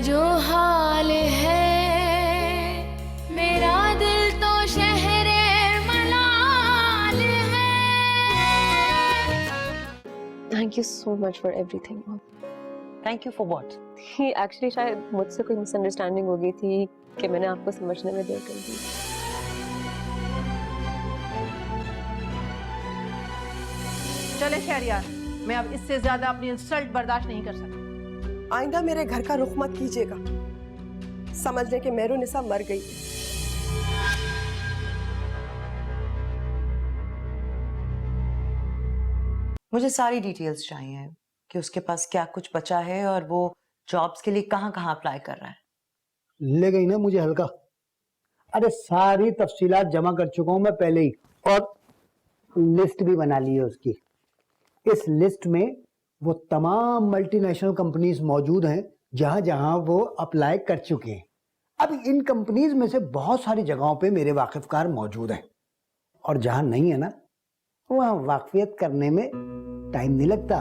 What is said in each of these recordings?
जो हाल है, मेरा दिल तो शहरे मलाल है। Thank you so much for everything. Thank you for what? He actually शायद मुझसे कोई मिसअंडरस्टैंडिंग हो गई थी कि मैंने आपको समझने में देर कर दी। चले शहरियार, मैं अब इससे ज्यादा अपनी इंसल्ट बर्दाश्त नहीं कर सकती। आइंदा मेरे घर का रुख मत कीजिएगा। समझ लें कि मेहरुनिसा मर गई। मुझे सारी डिटेल्स चाहिए कि उसके पास क्या कुछ बचा है और वो जॉब्स के लिए कहाँ कहाँ अप्लाई कर रहा है। ले गई ना मुझे हल्का। अरे सारी तफसीलात जमा कर चुका हूं मैं पहले ही, और लिस्ट भी बना ली है उसकी। इस लिस्ट में वो तमाम मल्टीनेशनल कंपनीज मौजूद हैं जहां जहां वो अप्लाई कर चुके हैं। अब इन कंपनीज में से बहुत सारी जगहों पे मेरे वाकिफकार मौजूद हैं, और जहां नहीं है ना, वहां वाकफियत करने में टाइम नहीं लगता।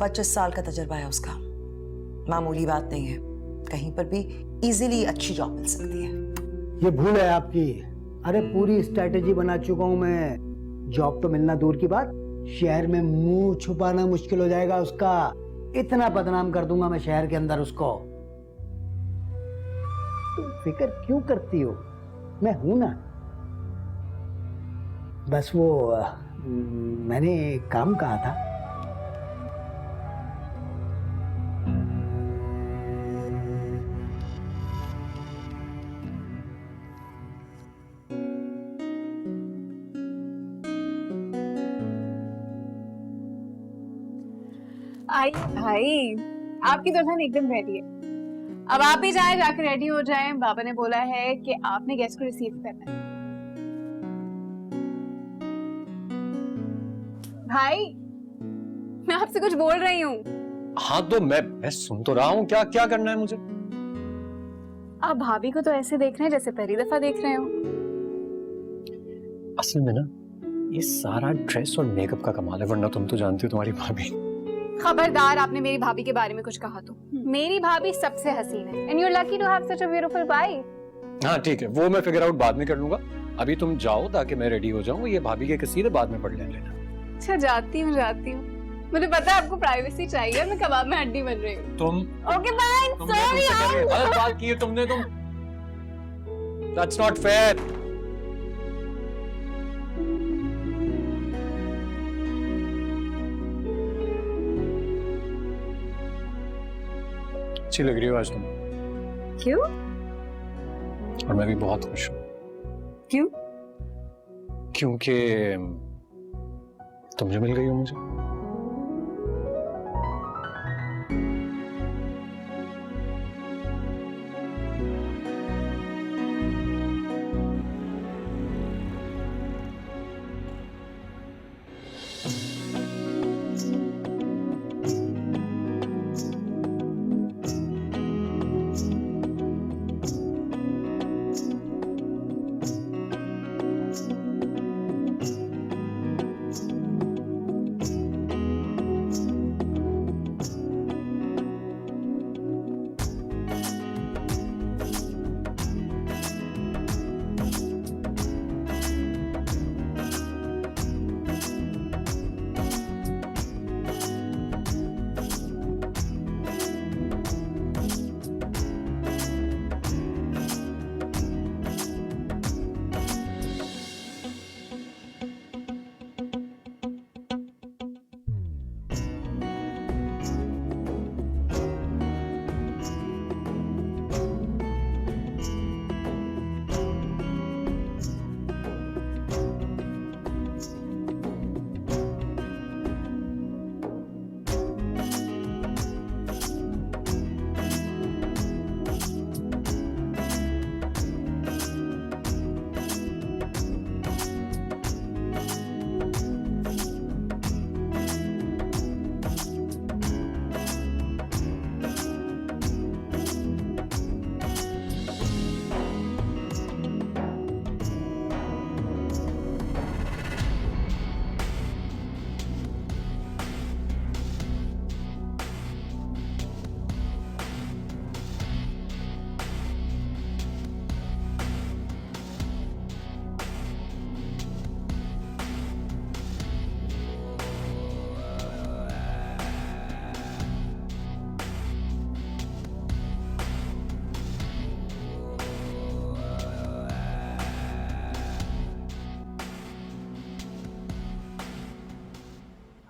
25 साल का तजर्बा है उसका, मामूली बात नहीं है। कहीं पर भी इजीली अच्छी जॉब मिल सकती है। ये भूल है आपकी। अरे पूरी स्ट्रेटेजी बना चुका हूं मैं। जॉब तो मिलना दूर की बात, शहर में मुंह छुपाना मुश्किल हो जाएगा उसका। इतना बदनाम कर दूंगा मैं शहर के अंदर उसको। तुम फिक्र क्यों करती हो, मैं हूं ना। बस वो मैंने एक काम कहा था। आई भाई, आपकी दुल्हन एकदम रेडी है। अब आप ही जाएं, जाकर रेडी हो जाएं। बाबा ने बोला है कि आपने गेस्ट को रिसीव करना है। भाई, मैं आपसे कुछ बोल रही हूँ। हाँ तो मैं सुन तो रहा हूँ। क्या क्या करना है मुझे? आप भाभी को तो ऐसे देख रहे हैं जैसे पहली दफा देख रहे हो। असल में ना, ये सारा ड्रेस और मेकअप का कमाल है, वरना तुम तो जानती हो तुम्हारी भाभी। खबरदार, आपने मेरी भाभी के बारे में कुछ कहा तो। मेरी भाभी सबसे हसीन है। And you are lucky to have such a beautiful wife. हाँ ठीक है, वो मैं फिगर आउट बाद में कर लूंगा। अभी तुम जाओ ताकि मैं रेडी हो जाऊं। ये भाभी के किसी बाद में पढ़ लेना। अच्छा, जाती हूँ। मुझे पता है आपको प्राइवेसी चाहिए। मैं कबाब में हड्डी बन रही हूँ। तुम ओके बाय, सॉरी यार। गलत बात की है तुमने। That's not fair. अच्छी लग रही हो आज तुम। क्यों? और मैं भी बहुत खुश हूँ। क्यों? क्योंकि तुम जो मिल गई हो मुझे।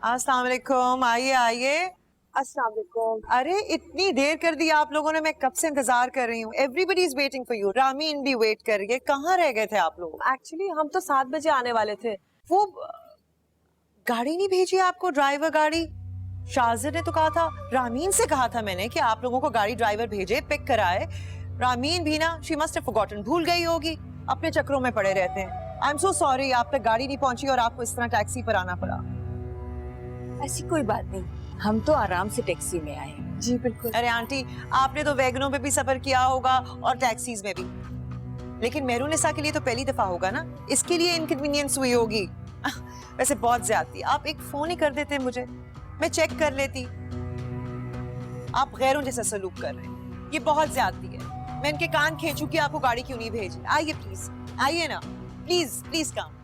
अस्सलाम वालेकुम, आइए आइए। अस्सलाम वालेकुम। अरे इतनी देर कर दी आप लोगों ने, मैं कब से इंतजार कर रही हूँ। Everybody is waiting for you. Ramin भी वेट कर रही है। कहाँ रह गए थे आप लोग? एक्चुअली हम तो 7 बजे आने वाले थे। वो गाड़ी नहीं भेजी आपको, ड्राइवर गाड़ी? शाजिर ने तो कहा था, रामीन से कहा था मैंने कि आप लोगों को गाड़ी ड्राइवर भेजे, पिक कराए। रामीन भी ना, शी मस्ट हैव फॉरगॉटन, भूल गई होगी, अपने चक्रों में पड़े रहते हैं। आई एम सो सॉरी, आप तक गाड़ी नहीं पहुंची और आपको इस तरह टैक्सी पर आना पड़ा। ऐसी कोई बात नहीं, हम तो आराम से टैक्सी में आए। जी बिल्कुल। अरे आंटी, आपने तो वैगनों में भी सफर किया होगा और टैक्सीज में भी, लेकिन मेहरुनिसा के लिए तो पहली दफा होगा ना, इसके लिए इनकन्वीनियंस हुई होगी। वैसे बहुत ज्यादती, आप एक फोन ही कर देते मुझे, मैं चेक कर लेती। आप गैरों जैसा सलूक कर रहे हैं, ये बहुत ज्यादती है। मैं इनके कान खींचूं कि आपको गाड़ी क्यों नहीं भेजी। आइए प्लीज, आइए ना, प्लीज प्लीज कम।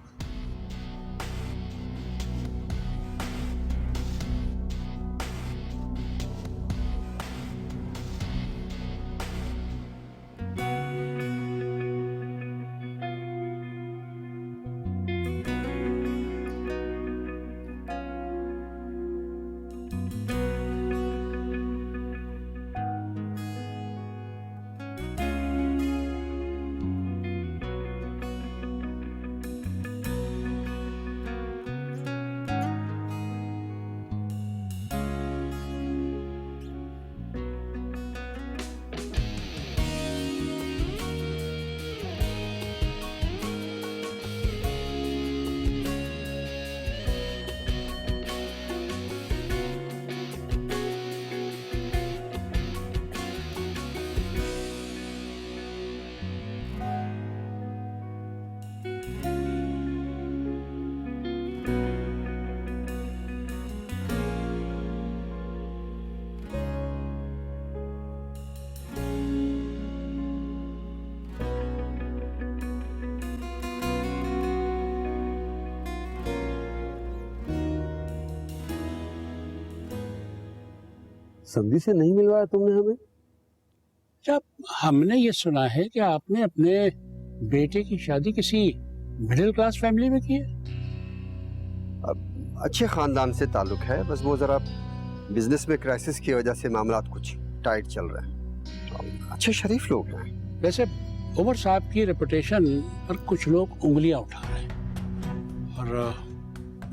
संधि से नहीं मिलवाया तुमने हमें? जब हमने ये सुना है कि आपने अपने बेटे की शादी किसी मिडिल क्लास फैमिली में की है। अच्छे खानदान से ताल्लुक है, बस वो जरा बिजनेस में क्राइसिस की वजह से मामला कुछ टाइट चल रहे हैं। अच्छे शरीफ लोग हैं। वैसे उमर साहब की रेपुटेशन पर कुछ लोग उंगलियां उठा रहे हैं, और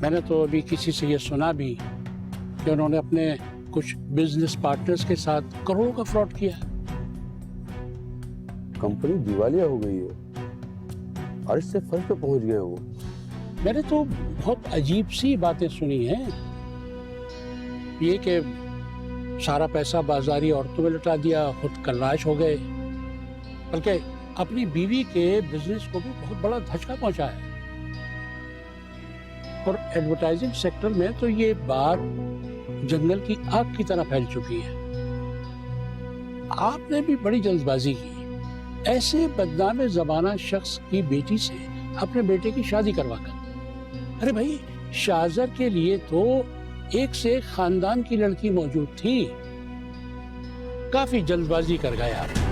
मैंने तो अभी किसी से ये सुना भी कि उन्होंने अपने कुछ बिजनेस पार्टनर्स के साथ करोड़ों का फ्रॉड किया। कंपनी दिवालिया हो गई है और इससे फर्क पे पहुंच गए वो। मैंने तो बहुत अजीब सी बातें सुनी हैं, ये कि सारा पैसा बाजारी औरतों में लुटा दिया, खुद कल्लाश हो गए, बल्कि अपनी बीवी के बिजनेस को भी बहुत बड़ा धचका पहुंचा है। और एडवर्टाइजिंग सेक्टर में तो ये बात जंगल की आग की तरह फैल चुकी है। आपने भी बड़ी जल्दबाजी की, ऐसे बदनाम ज़माना शख्स की बेटी से अपने बेटे की शादी करवाकर। अरे भाई, शाहजर के लिए तो एक से एक खानदान की लड़की मौजूद थी। काफी जल्दबाजी कर गए आप।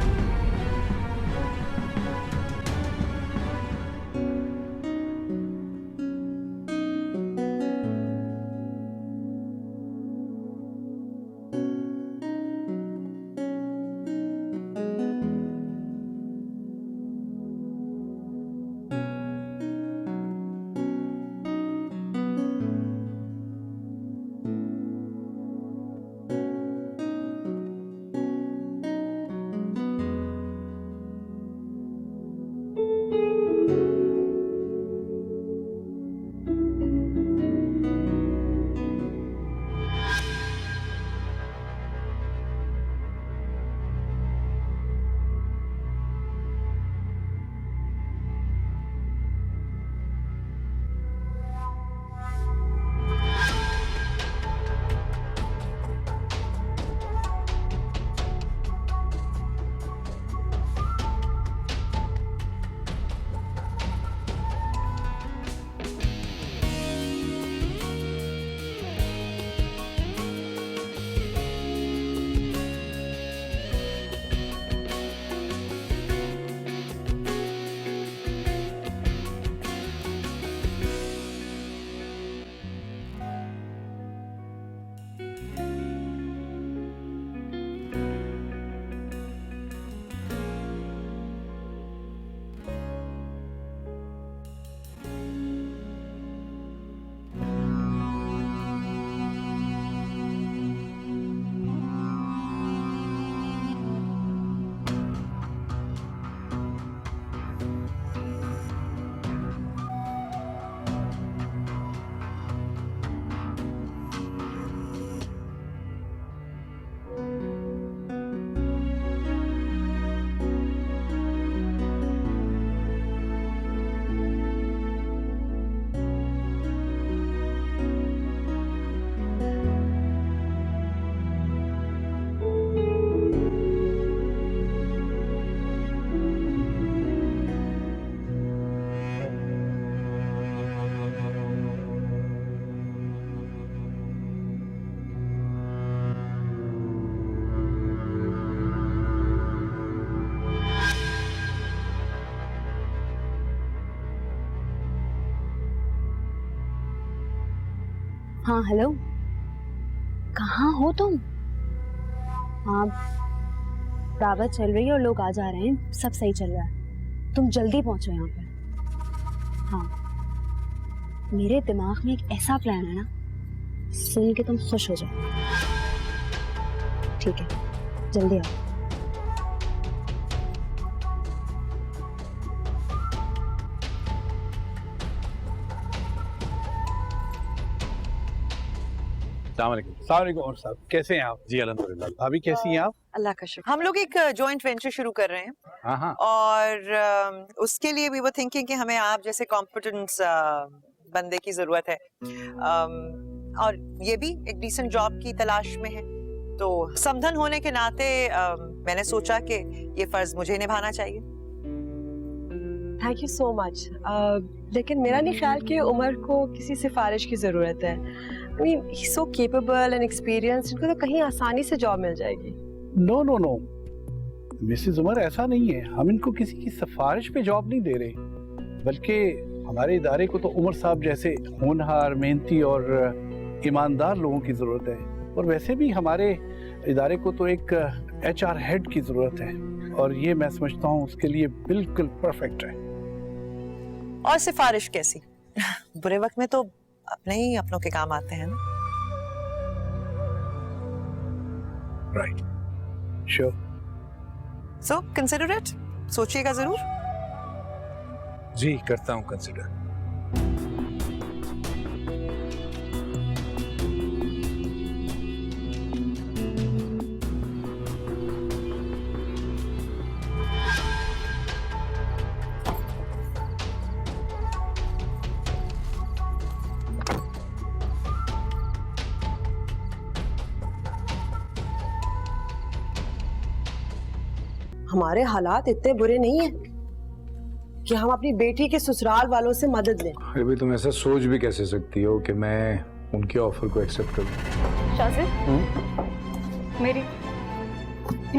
हाँ हेलो, कहाँ हो तुम? हाँ दावत चल रही है और लोग आ जा रहे हैं, सब सही चल रहा है, तुम जल्दी पहुंचो यहाँ पे। हाँ मेरे दिमाग में एक ऐसा प्लान है ना, सुन के तुम खुश हो जाओ। ठीक है जल्दी आओ। सलाम और साहब कैसे हैं आप? जी अल्हम्दुलिल्लाह। भाभी कैसी हैं आप? अल्लाह का शुक्र। हम लोग एक जॉइंट वेंचर शुरू कर रहे हैं हाँ हाँ। और उसके लिए वी वर थिंकिंग कि हमें आप जैसे कॉम्पिटेंस बंदे की जरूरत है, और ये भी एक डिसेंट जॉब की तलाश में है। तो समधन होने के नाते मैंने सोचा कि ये फर्ज मुझे निभाना चाहिए। Thank you so much. लेकिन मेरा नहीं ख्याल कि उमर को किसी सिफारिश की ज़रूरत है। I mean, he's so capable and experienced, इनको तो कहीं आसानी से जॉब मिल जाएगी। No no no Mrs Umar, ऐसा नहीं है, हम इनको किसी की सिफारिश पे जॉब नहीं दे रहे, बल्कि हमारे इदारे को तो उमर साहब जैसे होनहार, मेहनती और ईमानदार लोगों की जरूरत है। और वैसे भी हमारे इदारे को तो एक HR हेड की जरूरत है, और ये मैं समझता हूँ उसके लिए बिल्कुल परफेक्ट है। और सिफारिश कैसी? बुरे वक्त में तो अपने ही अपनों के काम आते हैं ना। Right, sure. So consider it, सोचिएगा जरूर। जी करता हूँ कंसिडर। हमारे हालात इतने बुरे नहीं हैं कि हम अपनी बेटी के ससुराल वालों से मदद लें। अरे भाई तुम ऐसा सोच भी कैसे सकती हो कि मैं उनके ऑफर को एक्सेप्ट करूं? शाज़िद, मेरी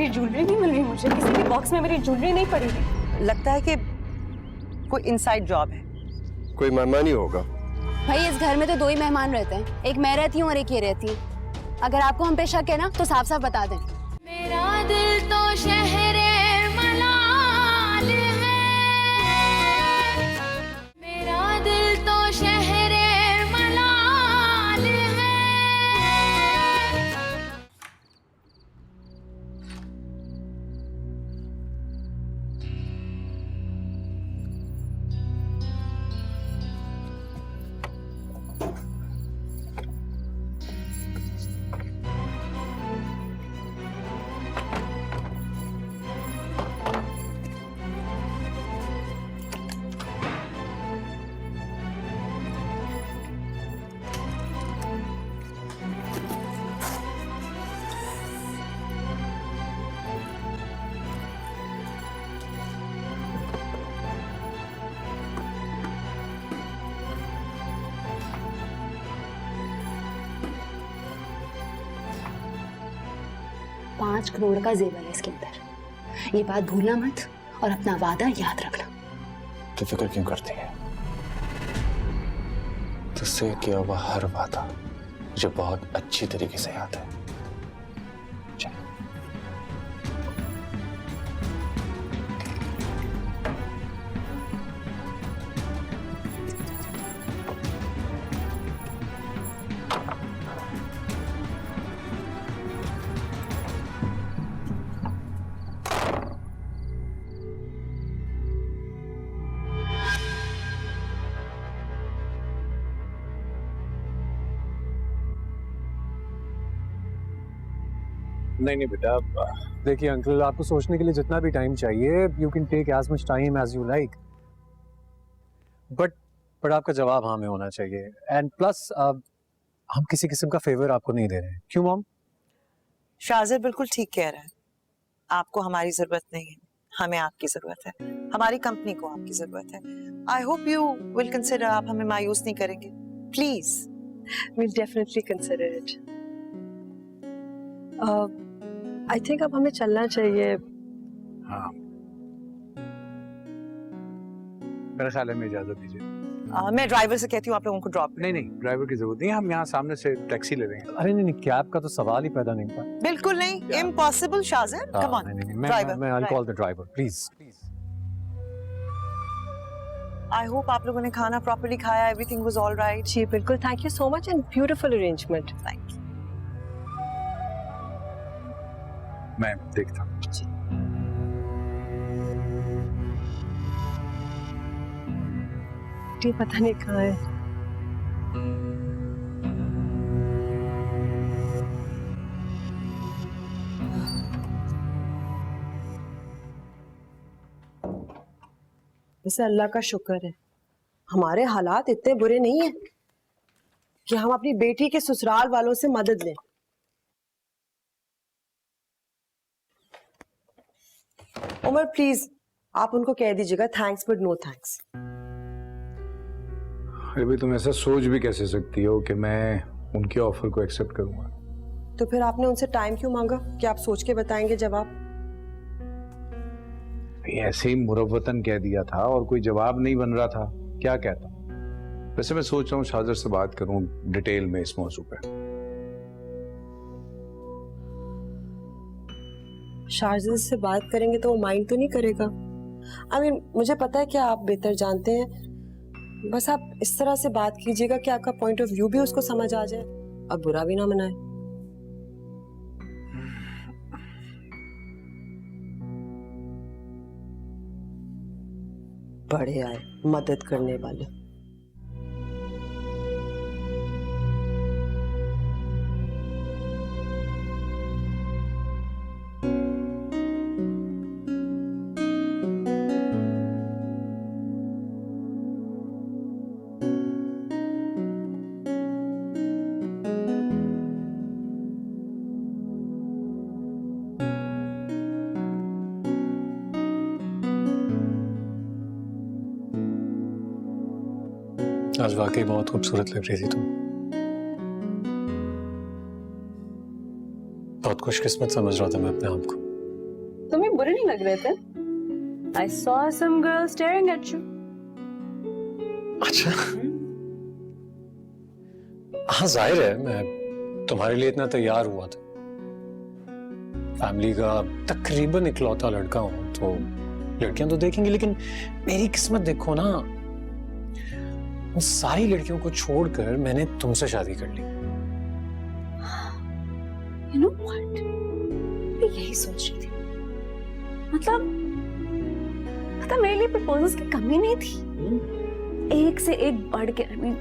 ज्वेलरी नहीं मिल रही मुझे, किसी भी बॉक्स में मेरी ज्वेलरी नहीं पड़ी है। लगता है कि कोई इनसाइड जॉब है। कोई मेहमान ही होगा। भाई इस घर में तो दो ही मेहमान रहते हैं, एक मैं रहती हूँ और एक ये रहती है। अगर आपको हम पे शक है ना तो साफ साफ बता दें। मेरा दिल तो शहरे मलाल है, मेरा दिल तो शहरे मलाल है। $5 करोड़ का जेवर है इसके अंदर, ये बात भूलना मत और अपना वादा याद रखना। तो फिक्र क्यों करती है? तुझसे किया हुआ हर वादा मुझे बहुत अच्छी तरीके से याद है। नहीं नहीं बेटा, देखिए अंकल, आपको सोचने के लिए जितना भी टाइम चाहिए, you can take as much time as you like, but आपका जवाब हाँ में होना चाहिए। एंड प्लस हम किसी किस्म का फेवर आपको नहीं दे रहे हैं। क्यों मॉम? शाज़िद बिल्कुल ठीक कह रहा है। आपको हमारी जरूरत नहीं है, हमें आपकी जरूरत है, हमारी कंपनी को आपकी जरूरत है। I hope you will consider. आप हमें मायूस नहीं करेंगे please? We'll definitely consider it. I think अब हमें चलना चाहिए। हाँ मेरा ख्याल है, मैं इजाजत दीजिए। मैं ड्राइवर से कहती हूँ आप लोगों को ड्रॉप। नहीं नहीं, ड्राइवर की जरूरत नहीं है, हम यहाँ सामने से टैक्सी ले लेंगे। अरे नहीं नहीं, कैब का तो सवाल ही पैदा नहीं हुआ। बिल्कुल नहीं, इम्पॉसिबल शाजिर, कम ऑन। नहीं नहीं, ड्राइवर, मैं I'll call the driver, please. I hope आप लोगों ने खाना प्रॉपर्ली खाया, एवरीथिंग वाज ऑल राइट। जी बिल्कुल, thank you so much and beautiful arrangement. Thank you. मैं देखता हूँ। जी पता नहीं कहाँ है। वैसे अल्लाह का शुक्र है हमारे हालात इतने बुरे नहीं हैं कि हम अपनी बेटी के ससुराल वालों से मदद लें। उमर प्लीज आप उनको कह दीजिएगा थैंक्स बट नो थैंक्स। अरे भाई, तुम ऐसा सोच भी कैसे सकती हो कि मैं उनके ऑफर को एक्सेप्ट करूंगा? तो फिर आपने उनसे टाइम क्यों मांगा कि आप सोच के बताएंगे जवाब? ऐसे ही मुरव्वतन कह दिया था और कोई जवाब नहीं बन रहा था, क्या कहता। वैसे मैं सोच रहा हूँ शाजर से बात करूं डिटेल में इस मौजू पे। शाजिद से बात करेंगे तो वो माइंड तो नहीं करेगा। I mean, मुझे पता है कि आप बेहतर जानते हैं, बस आप इस तरह से बात कीजिएगा कि आपका पॉइंट ऑफ व्यू भी उसको समझ आ जाए और बुरा भी ना मनाए। बड़े आए मदद करने वाले। आज वाकई बहुत खूबसूरत लग रही थी तुम। बहुत खुशकिस्मत समझ रहा था मैं अपने आप को। तुम्हें बुरे नहीं लग रहे थे? I saw some girl staring at you. अच्छा, हाँ जाहिर है मैं तुम्हारे लिए इतना तैयार हुआ था। फैमिली का तकरीबन इकलौता लड़का हूं तो लड़कियां तो देखेंगी, लेकिन मेरी किस्मत देखो ना, उन सारी लड़कियों को छोड़कर मैंने तुमसे शादी कर ली। You know what? मैं यही सोच रही थी। मतलब मेरे लिए प्रपोजल्स की कमी नहीं थी। एक से एक बढ़ के, I mean,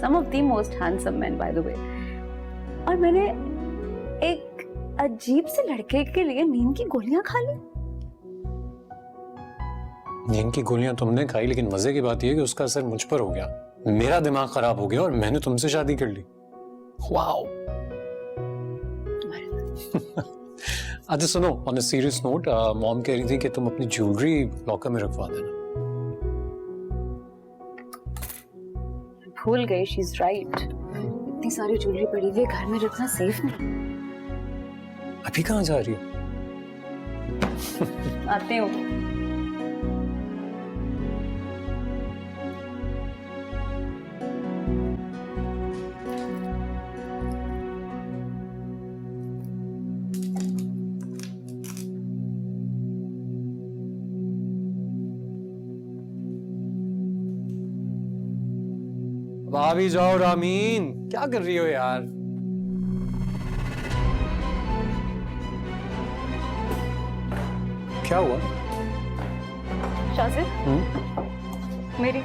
some of the most handsome men by the way। और मैंने एक अजीब से लड़के के लिए नींद की गोलियां खा ली। नींद की गोलियां तुमने खाई, लेकिन मजे की बात यह है कि उसका असर मुझ पर हो गया। मेरा दिमाग खराब हो गया और मैंने तुमसे शादी कर ली। वाओ। अच्छा सुनो, on a serious note, mom कह रही थी कि तुम अपनी ज्वेलरी लॉकर में रखवा देना। भूल गई, शी इज राइट। इतनी सारी ज्वेलरी पड़ी हुई है, घर में रखना सेफ नहीं। अभी कहाँ जा रही हो? आते हो। भाभी जाओ रामीन, क्या कर रही हो यार? क्या हुआ? शाजिद, मेरी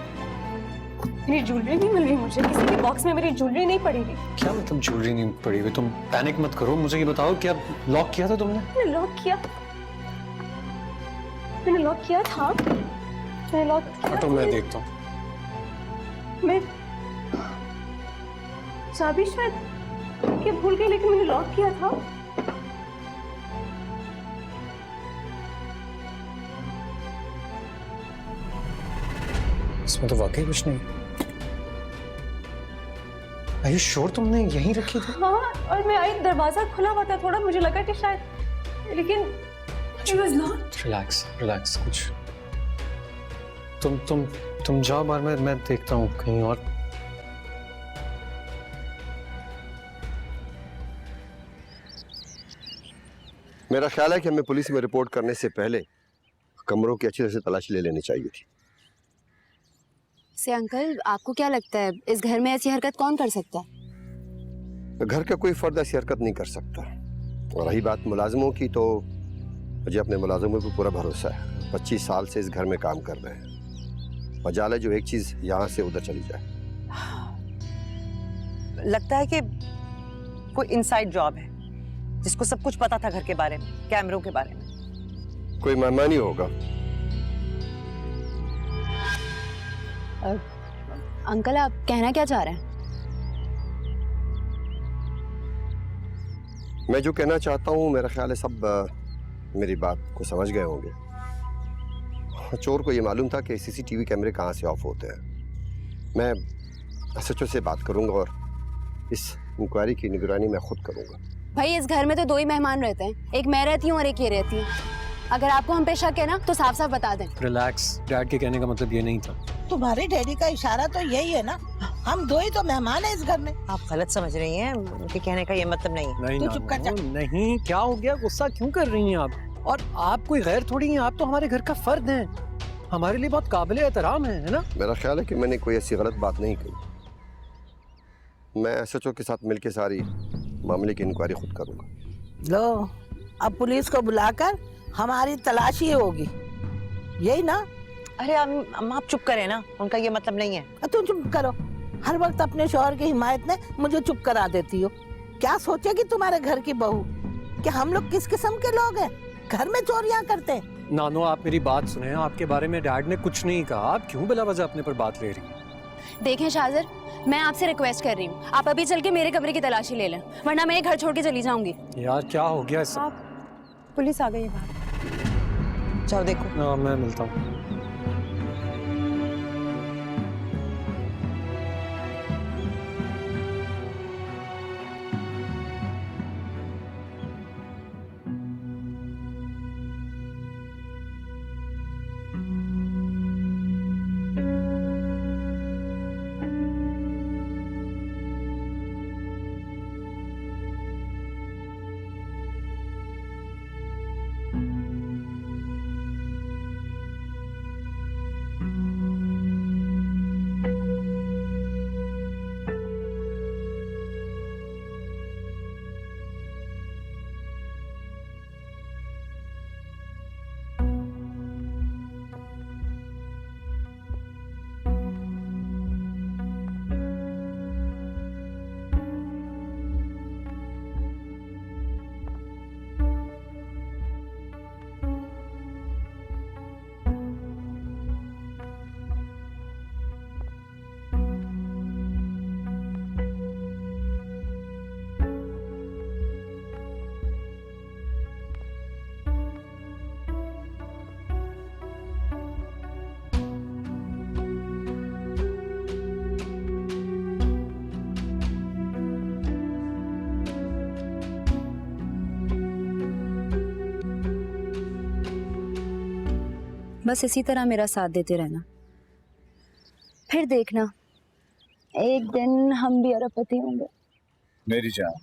ज्वेलरी नहीं मिल रही मुझे। किसी भी बॉक्स में मेरी ज्वेलरी नहीं पड़ी हुई। क्या मतलब ज्वेलरी नहीं पड़ी हुई? तुम पैनिक मत करो, मुझे ये बताओ क्या लॉक किया था तुमने? मैंने लॉक किया था। मैंने लॉक किया। तो मैं देखता हूँ। मैं चाबी शायद ये भूल गई, लेकिन मैंने लॉक किया था। इसमें तो वाकई कुछ नहीं। Are you sure तुमने यहीं रखी थी? हाँ, और मैं आई, दरवाजा खुला हुआ था थोड़ा, मुझे लगा कि शायद, लेकिन it was locked। रिलैक्स, कुछ तुम जाओ बाहर, मैं देखता हूँ कहीं और। मेरा ख्याल है कि हमें पुलिस में रिपोर्ट करने से पहले कमरों की अच्छी तरह से तलाशी ले लेनी चाहिए थी। से अंकल, आपको क्या लगता है इस घर में ऐसी हरकत कौन कर सकता है? घर का कोई फर्द ऐसी हरकत नहीं कर सकता। और रही बात मुलाजिमों की, तो मुझे अपने मुलाजिमों पर पूरा भरोसा है। 25 साल से इस घर में काम कर रहे हैं। मजाल है जो एक चीज यहाँ से उधर चली जाए। लगता है कि कोई इनसाइड जॉब है, जिसको सब कुछ पता था घर के बारे में, कैमरों के बारे में। कोई मेहमान ही होगा। अंकल, आप कहना क्या चाह रहे हैं? मैं जो कहना चाहता हूँ, मेरा ख्याल है सब मेरी बात को समझ गए होंगे। चोर को ये मालूम था कि सीसीटीवी कैमरे कहाँ से ऑफ होते हैं। मैं एसएचओ से बात करूंगा और इस इंक्वायरी की निगरानी मैं खुद करूंगा। भाई, इस घर में तो 2 ही मेहमान रहते हैं, एक मैं रहती हूँ और एक ये रहती है। अगर आपको हम पे शक है ना, तो साफ साफ बता दें। रिलैक्स, डैड के कहने का मतलब ये नहीं था। तुम्हारे डैडी का इशारा तो यही है ना, हम 2 ही तो मेहमान हैं इस घर में। आप गलत समझ रही हैं, उनके कहने का ये मतलब नहीं है। नहीं तू चुप कर जा। नहीं, क्या हो गया? गुस्सा क्यों कर रही हैं आप? और आप कोई गैर थोड़ी हैं, आप तो हमारे घर का फर्द हैं, हमारे लिए बहुत काबिल एहतराम है ना? मेरा ख्याल है कि मैंने कोई ऐसी गलत बात नहीं की। मैं एसएचओ के साथ मिलकर सारी मामले की इंक्वायरी खुद करूंगा। लो, अब पुलिस को बुलाकर हमारी तलाशी होगी, यही ना? अरे अम्मा, आप चुप करें ना, उनका ये मतलब नहीं है। तुम चुप करो, हर वक्त अपने शौहर की हिमायत में मुझे चुप करा देती हो। क्या सोचेगी तुम्हारे घर की बहू कि हम लोग किस किस्म के लोग हैं, घर में चोरियां करते हैं? नानो, आप मेरी बात सुने, आपके बारे में डैड ने कुछ नहीं कहा, आप क्यों बिला वजह अपने पर बात ले रही हैं? देखें शाहजर, मैं आपसे रिक्वेस्ट कर रही हूँ, आप अभी चल के मेरे कमरे की तलाशी ले लें, वरना मैं ये घर छोड़ के चली जाऊंगी। यार क्या हो गया इस? पुलिस आ गई है बाहर। जाओ देखो। मैं मिलता हूँ। बस इसी तरह मेरा साथ देते रहना, फिर देखना एक दिन हम भी अरबपति होंगे। मेरी जान,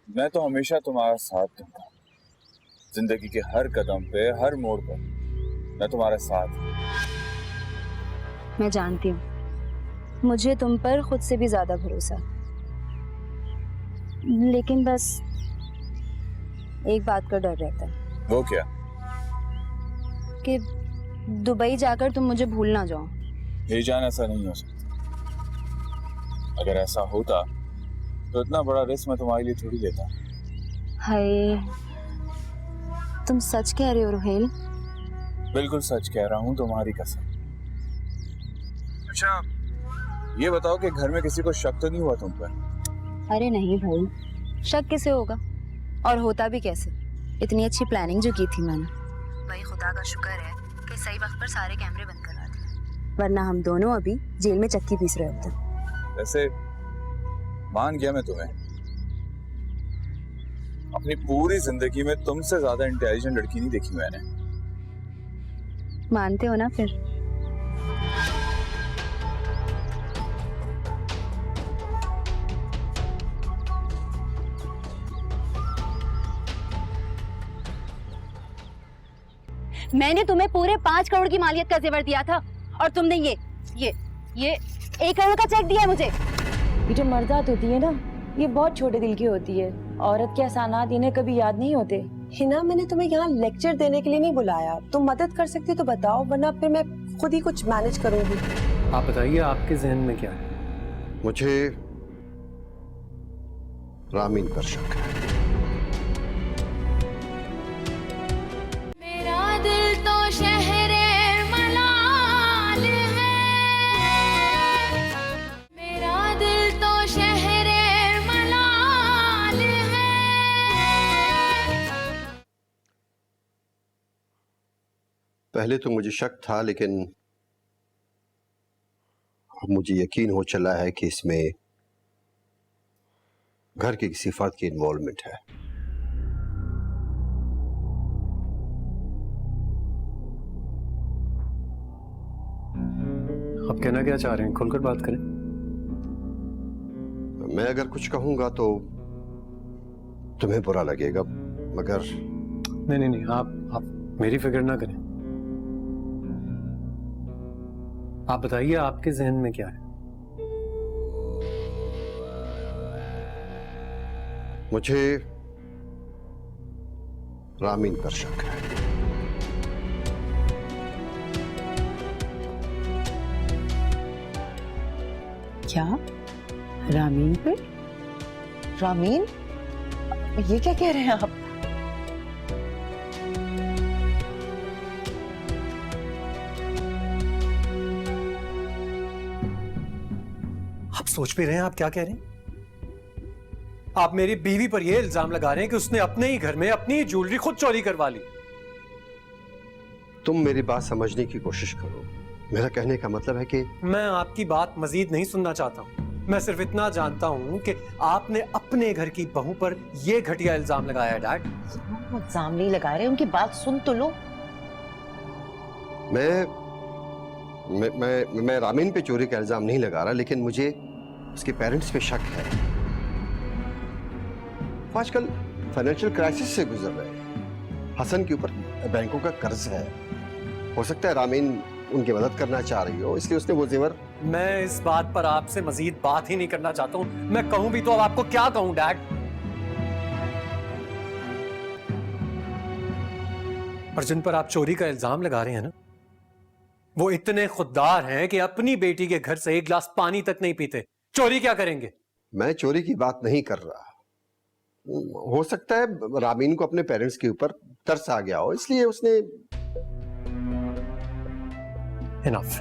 मैं तो हमेशा तुम्हारा साथ दूंगा, जिंदगी के हर कदम पे, हर मोड़ पर मैं तुम्हारे साथ हूं। मैं जानती हूँ, मुझे तुम पर खुद से भी ज्यादा भरोसा, लेकिन बस एक बात का डर रहता है। वो क्या? कि दुबई जाकर तुम मुझे भूल ना जाओ। मेरी जान, ऐसा नहीं हो सकता। अगर ऐसा होता तो इतना बड़ा रिस्क मैं तुम्हारे लिए थोड़ी लेता। हाय, तुम सच कह रहे हो रोहेल? बिल्कुल सच कह रहा हूँ, तुम्हारी कसम। अच्छा, ये बताओ कि घर में किसी को शक तो नहीं हुआ तुम पर? अरे नहीं भाई, शक किसे होगा, और होता भी कैसे? इतनी अच्छी प्लानिंग जो की थी मैंने। भाई खुदा का शुक्र है कि सही वक्त पर सारे कैमरे बंद करा दिए, वरना हम दोनों अभी जेल में चक्की पीस रहे होते। वैसे मान गया मैं तुम्हें, अपनी पूरी जिंदगी में तुमसे ज्यादा इंटेलिजेंट लड़की नहीं देखी मैंने। मानते हो ना फिर? मैंने तुम्हें पूरे 5 करोड़ की मालियत का जेवर दिया था और तुमने ये 1 करोड़ का चेक दिया है मुझे। ये जो मर्दात होती है ना, ये बहुत छोटे दिल की होती है। औरत के एहसानात इन्हें कभी याद नहीं होते। हिना, मैंने तुम्हें यहाँ लेक्चर देने के लिए नहीं बुलाया। तुम मदद कर सकती हो तो बताओ, वरना फिर मैं खुद ही कुछ मैनेज करूंगी। आप बताइए आपके जहन में क्या है? मुझे रामीन पर शक है। मेरा दिल तो शहरे मलाल है, मेरा दिल तो शहरे मलाल है। पहले तो मुझे शक था, लेकिन अब मुझे यकीन हो चला है कि इसमें घर के किसी फर्द की इन्वॉल्वमेंट है। आप कहना क्या चाह रहे हैं? खुलकर बात करें। मैं अगर कुछ कहूंगा तो तुम्हें बुरा लगेगा, मगर नहीं, आप मेरी फिक्र ना करें। आप बताइए आपके जहन में क्या है? मुझे रामीन पर शक है। क्या? रामीन पे? रामीन, ये क्या कह रहे हैं आप? आप सोच भी रहे हैं आप क्या कह रहे हैं? आप मेरी बीवी पर यह इल्जाम लगा रहे हैं कि उसने अपने ही घर में अपनी ही ज्वेलरी खुद चोरी करवा ली। तुम मेरी बात समझने की कोशिश करो। मेरा कहने का मतलब है कि मैं आपकी बात मजीद नहीं सुनना चाहता हूं। मैं सिर्फ इतना जानता हूं कि आपने अपने घर की बहू पर यह घटिया इल्जाम लगाया है। डैड, इल्जाम नहीं लगा रहे, उनकी बात सुन तो लो। मैं रामीन पे चोरी का इल्जाम नहीं लगा रहा, लेकिन मुझे उसके पेरेंट्स पे शक है। वो आजकल फाइनेंशियल क्राइसिस से गुजर रहे हैं। हसन के ऊपर बैंकों का कर्ज है। हो सकता है रामीन उनकी मदद करना चाह रही हो, इसलिए उसने वो जेवर। मैं इस बात पर आपसे मजीद बात ही नहीं करना चाहता हूं। मैं कहूं भी तो अब आपको क्या कहूं डैड? और जिन पर आप चोरी का इल्जाम लगा रहे हैं ना, वो इतने खुददार हैं कि अपनी बेटी के घर से 1 गिलास पानी तक नहीं पीते। चोरी क्या करेंगे? मैं चोरी की बात नहीं कर रहा। हो सकता है रामीन को अपने पेरेंट्स के ऊपर तरस आ गया हो, इसलिए उसने। इनफ।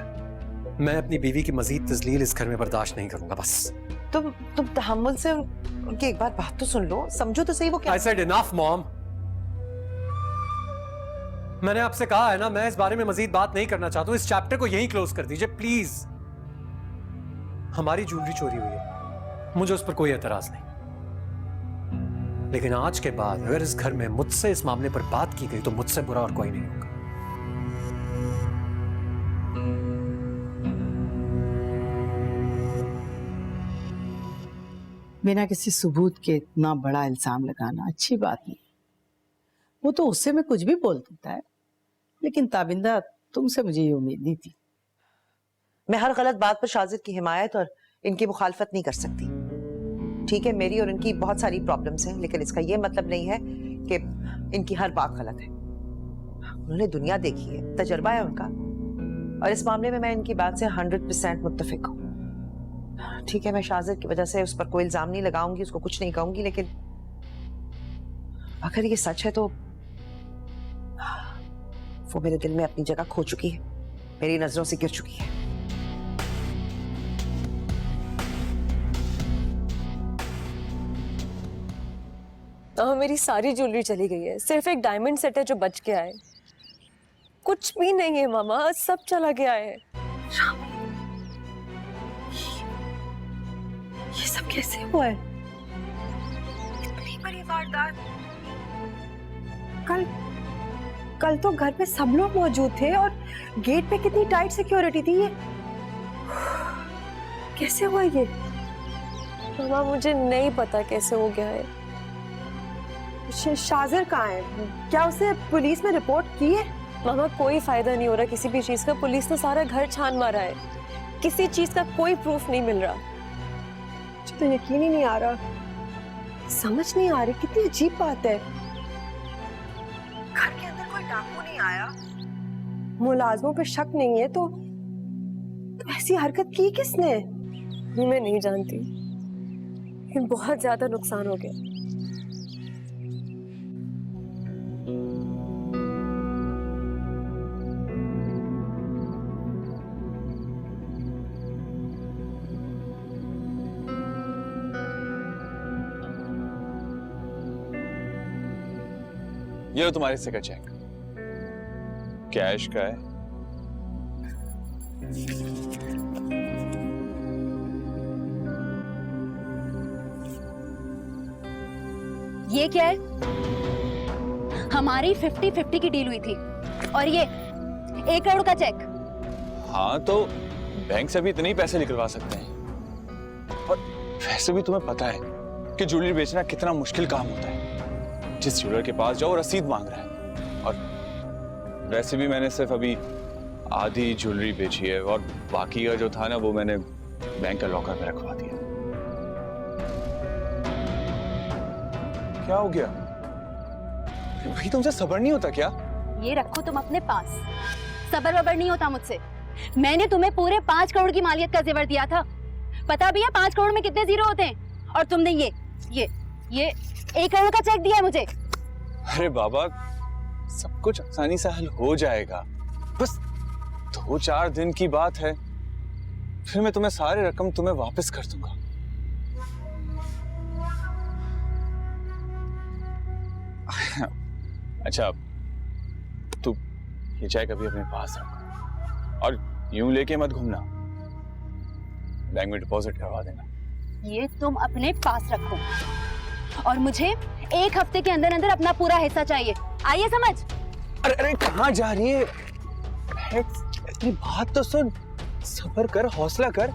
मैं अपनी बीवी की मजीद तजलील इस घर में बर्दाश्त नहीं करूंगा। बस तुम तहम्मुल से उनकी एक बार बात तो सुन लो, समझो तो सही वो क्या। I said enough, mom. मैंने आपसे कहा है ना, मैं इस बारे में मजीद बात नहीं करना चाहता हूं। इस चैप्टर को यहीं क्लोज कर दीजिए प्लीज। हमारी ज्वेलरी चोरी हुई है, मुझे उस पर कोई एतराज नहीं, लेकिन आज के बाद अगर इस घर में मुझसे इस मामले पर बात की गई तो मुझसे बुरा और कोई नहीं होगा। बिना किसी सबूत के इतना बड़ा इल्जाम लगाना अच्छी बात नहीं। वो तो उससे मैं कुछ भी बोल देता है, लेकिन ताबिंदा तुमसे मुझे ये उम्मीद नहीं थी। मैं हर गलत बात पर शाजिद की हिमायत और इनकी मुखालफत नहीं कर सकती। ठीक है, मेरी और इनकी बहुत सारी प्रॉब्लम्स हैं, लेकिन इसका ये मतलब नहीं है कि इनकी हर बात गलत है। उन्होंने दुनिया देखी है, तजर्बा है उनका, और इस मामले में मैं इनकी बात से 100% मुत्तफिक हूँ। ठीक है, मैं शाजिद की वजह से उस पर कोई इल्जाम नहीं लगाऊंगी, उसको कुछ नहीं कहूंगी, लेकिन अगर ये सच है तो वो मेरे दिल में अपनी जगह खो चुकी है, मेरी नजरों से गिर चुकी है। मेरी सारी ज्वेलरी चली गई है, सिर्फ एक डायमंड सेट है जो बच गया है। कुछ भी नहीं है मामा, सब चला गया है। ये सब कैसे हुआ है? इतनी बड़ी वारदात। कल तो घर पे सब लोग मौजूद थे और गेट पे कितनी टाइट सिक्योरिटी थी। ये कैसे हुआ ये? मामा मुझे नहीं पता कैसे हो गया है। शाजिर कहाँ है? क्या उसने पुलिस में रिपोर्ट की है? मामा कोई फायदा नहीं हो रहा किसी भी चीज का। पुलिस ने सारा घर छान मारा है, किसी चीज का कोई प्रूफ नहीं मिल रहा। मुझे तो यकीन ही नहीं आ रहा, समझ नहीं आ रही, कितनी अजीब बात है। घर के अंदर कोई डाकू नहीं आया, मुलाजमों पे शक नहीं है, तो ऐसी हरकत की किसने? मैं नहीं जानती, लेकिन बहुत ज्यादा नुकसान हो गया। ये लो तुम्हारे हिस्से का चेक, कैश का है। ये क्या है? हमारी 50-50 की डील हुई थी और ये 1 करोड़ का चेक। हाँ तो बैंक से भी इतने ही पैसे निकलवा सकते हैं, और वैसे भी तुम्हें पता है कि ज्वेलरी बेचना कितना मुश्किल काम होता है। जिस ज्वेलर के पास जाओ रसीद मांग रहा है, और वैसे भी मैंने सिर्फ अभी आधी ज्वेलरी बेची है, और बाकी का जो था ना वो मैंने बैंक का लॉकर में रखवा दिया। क्या हो गया भाई, तुमसे सब्र नहीं होता क्या? ये रखो तुम अपने पास, सबर वबर नहीं होता मुझसे। मैंने तुम्हें पूरे 5 करोड़ की मालियत का जेवर दिया था, पता भी है 5 करोड़ में कितने जीरो होते हैं, और तुमने ये 1 करोड़ का चेक दिया है मुझे। अरे बाबा, सब कुछ आसानी से हल हो जाएगा, बस 2-4 दिन की बात है, फिर मैं तुम्हें सारे रकम तुम्हें वापस कर दूंगा। अच्छा, तू ये चेक अभी अपने पास रख, और यूं लेके मत घूमना, बैंक में डिपॉजिट करवा देना। ये तुम अपने पास रखो, और मुझे 1 हफ्ते के अंदर अंदर अपना पूरा हिस्सा चाहिए, आइए समझ। अरे अरे कहाँ जा रही है? मेरी बात तो सुन, सब्र कर, हौसला कर।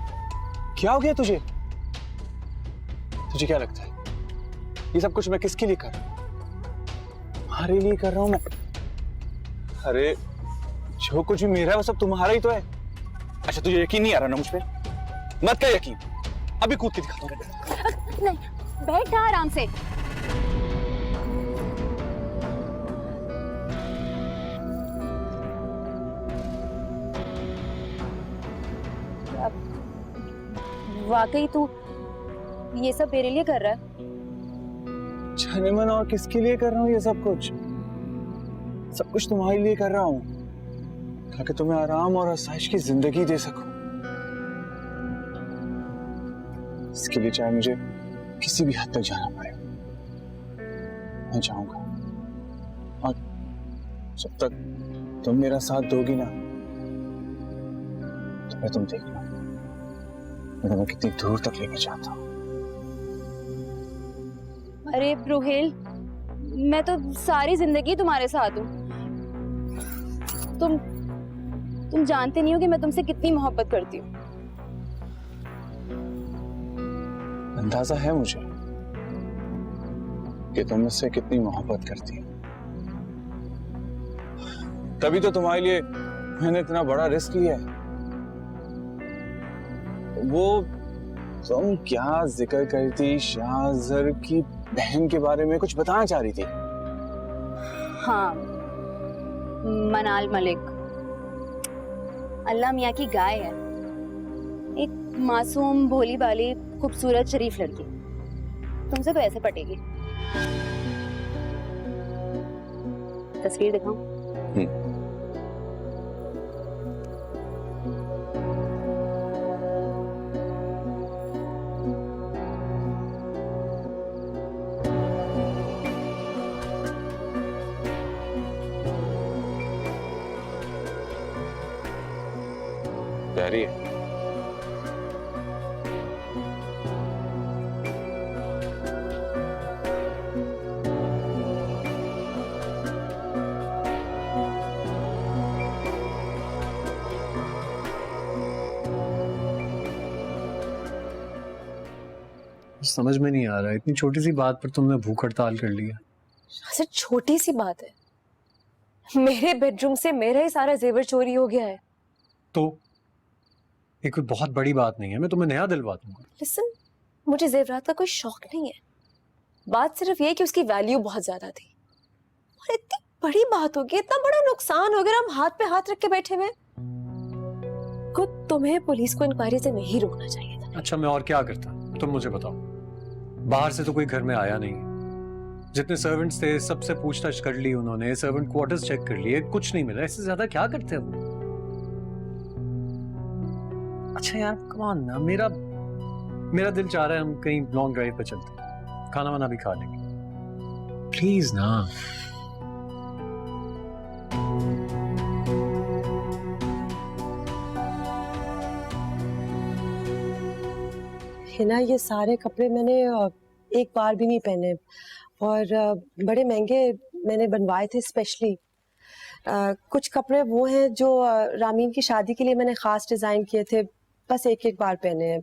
क्या हो गया तुझे? तुझे क्या लगता है ये सब कुछ मैं किसके लिए कर रहा हूँ? तुम्हारे लिए कर रहा हूँ मैं। अरे जो कुछ भी मेरा है वो सब तुम्हारा ही तो है। अच्छा तुझे यकीन नहीं आ रहा ना मुझ पे? मत कर यकीन, अभी कूद के दिखाता हूँ। नहीं, बैठ जा आराम से। वाकई तू ये सब मेरे लिए कर रहा है? जाने मन और किसके लिए कर रहा हूँ ये सब कुछ? सब कुछ तुम्हारे लिए कर रहा हूँ, ताकि तुम्हें आराम और आसाइश की जिंदगी दे सकूं। इसके लिए चाहे मुझे किसी भी हद तक जाना पड़े, मैं जाऊंगा। और जब तक तुम मेरा साथ दोगी ना, तो मैं तुम देखना, मैं तुम्हें कितनी दूर तक लेके जाता हूँ। अरे रोहेल, मैं तो सारी जिंदगी तुम्हारे साथ हूँ। तुम जानते नहीं हो कि मैं तुमसे कितनी मोहब्बत करती हूँ। अंदाजा है मुझे कि तुम मुझसे कितनी मोहब्बत करती हो, तभी तो तुम्हारे लिए मैंने इतना बड़ा रिस्क लिया है। वो तुम क्या जिक्र करती शाहजर की बहन के बारे में, कुछ बताना चाह रही थी? हाँ, मनाल मलिक, अल्लाह मियाँ की गाय है, एक मासूम भोली भाली खूबसूरत शरीफ लड़की। तुमसे तो ऐसे पटेगी। तस्वीर दिखाऊं? प्यारी है। समझ में नहीं आ रहा, इतनी छोटी सी बात पर तुमने भूख हड़ताल कर लिया। सिर्फ छोटी सी बात है, मेरे बेडरूम से मेरा ही सारा जेवर चोरी हो गया है। तो ये कोई बहुत बड़ी बात नहीं है, मैं तुम्हें नया दिलवा दूंगा। लिसन, मुझे जेवरात का कोई शौक नहीं है। बात सिर्फ ये कि उसकी वैल्यू बहुत ज्यादा थी और इतनी बड़ी बात होगी, इतना बड़ा नुकसान हो गया, हम हाथ पे हाथ रख के बैठे हुए। खुद तुम्हें पुलिस को इंक्वायरी से नहीं रोकना चाहिए था। अच्छा, मैं और क्या करता, तुम मुझे बताओ। बाहर से तो कोई घर में आया नहीं, जितने सर्वेंट्स थे सबसे पूछताछ कर ली उन्होंने, सर्वेंट क्वार्टर्स चेक कर लिए, कुछ नहीं मिला। इससे ज्यादा क्या करते हो? अच्छा यार, कम ऑन ना, मेरा दिल चाह रहा है हम कहीं लॉन्ग ड्राइव पे चलते हैं, खाना वाना भी खा लेंगे, प्लीज ना। हिना, ये सारे कपड़े मैंने एक बार भी नहीं पहने और बड़े महंगे मैंने बनवाए थे स्पेशली। कुछ कपड़े वो हैं जो रामीन की शादी के लिए मैंने खास डिजाइन किए थे, बस एक एक बार पहने हैं।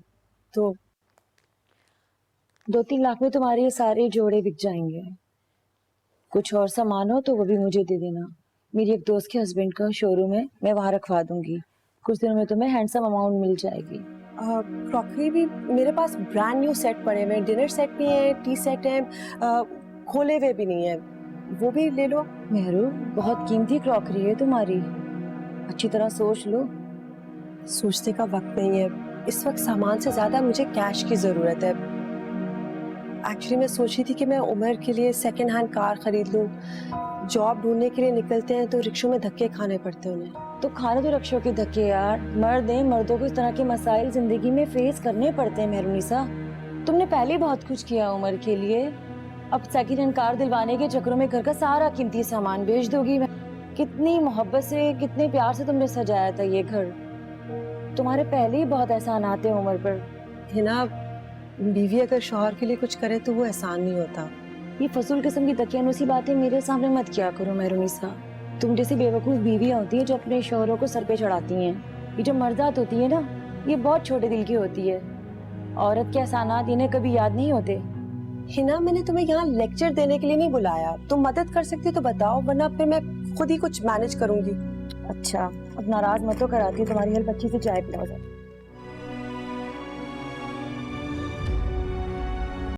तो 2-3 लाख में तुम्हारे ये सारे जोड़े बिक जाएंगे। कुछ और सामान हो तो वो भी मुझे दे देना। मेरी एक दोस्त के हस्बैंड का शोरूम है, मैं वहाँ रखवा दूंगी। कुछ दिनों में तुम्हें हैंडसम अमाउंट मिल जाएगी। क्रॉकरी भी मेरे पास ब्रांड न्यू सेट पड़े हुए हैं, डिनर सेट भी है, टी सेट है, खोले हुए भी नहीं है, वो भी ले लो। मेहरू, बहुत कीमती क्रॉकरी है तुम्हारी, अच्छी तरह सोच लो। सोचने का वक्त नहीं है इस वक्त, सामान से ज्यादा मुझे कैश की जरूरत है। एक्चुअली मैं सोच रही थी कि मैं उमर के लिए सेकंड हैंड कार खरीद लूं। जॉब ढूंढने के लिए निकलते हैं तो रिक्शों में धक्के खाने पड़ते हैं उन्हें। तो खाने तो रिक्शों के धक्के यार, मर्द हैं, मर्दों को इस तरह के मसाइल जिंदगी में फेस करने पड़ते हैं। मेहरुनिसा, तुमने पहले बहुत कुछ किया उमर के लिए, अब सेकंड हैंड कार दिलवाने के चक्करों में घर का सारा कीमती सामान बेच दोगी। कितनी मोहब्बत से, कितने प्यार से तुमने सजाया था ये घर, तुम्हारे पहले ही बहुत एहसान आते हैं उमर पर। हिना, बीवी अगर शौहर के लिए कुछ करे तो वो एहसान नहीं होता। ये फजूल किस्म की दकियानूसी बातें मेरे सामने मत किया करो मेहरुनिसा। तुम जैसी बेवकूफ बीवियां होती हैं जो अपने शौहरों को सर पे चढ़ाती हैं। ये जो मर्दात होती है ना, ये बहुत छोटे दिल की होती है। औरत के एहसानात इन्हें कभी याद नहीं होते। हिना, मैंने तुम्हें यहाँ लेक्चर देने के लिए नहीं बुलाया। तुम मदद कर सकती तो बताओ, वरना फिर मैं खुद ही कुछ मैनेज करूंगी। अच्छा, अब नाराज मत तो कराती, तुम्हारी हेल्प अच्छी से चाय पिलाओ।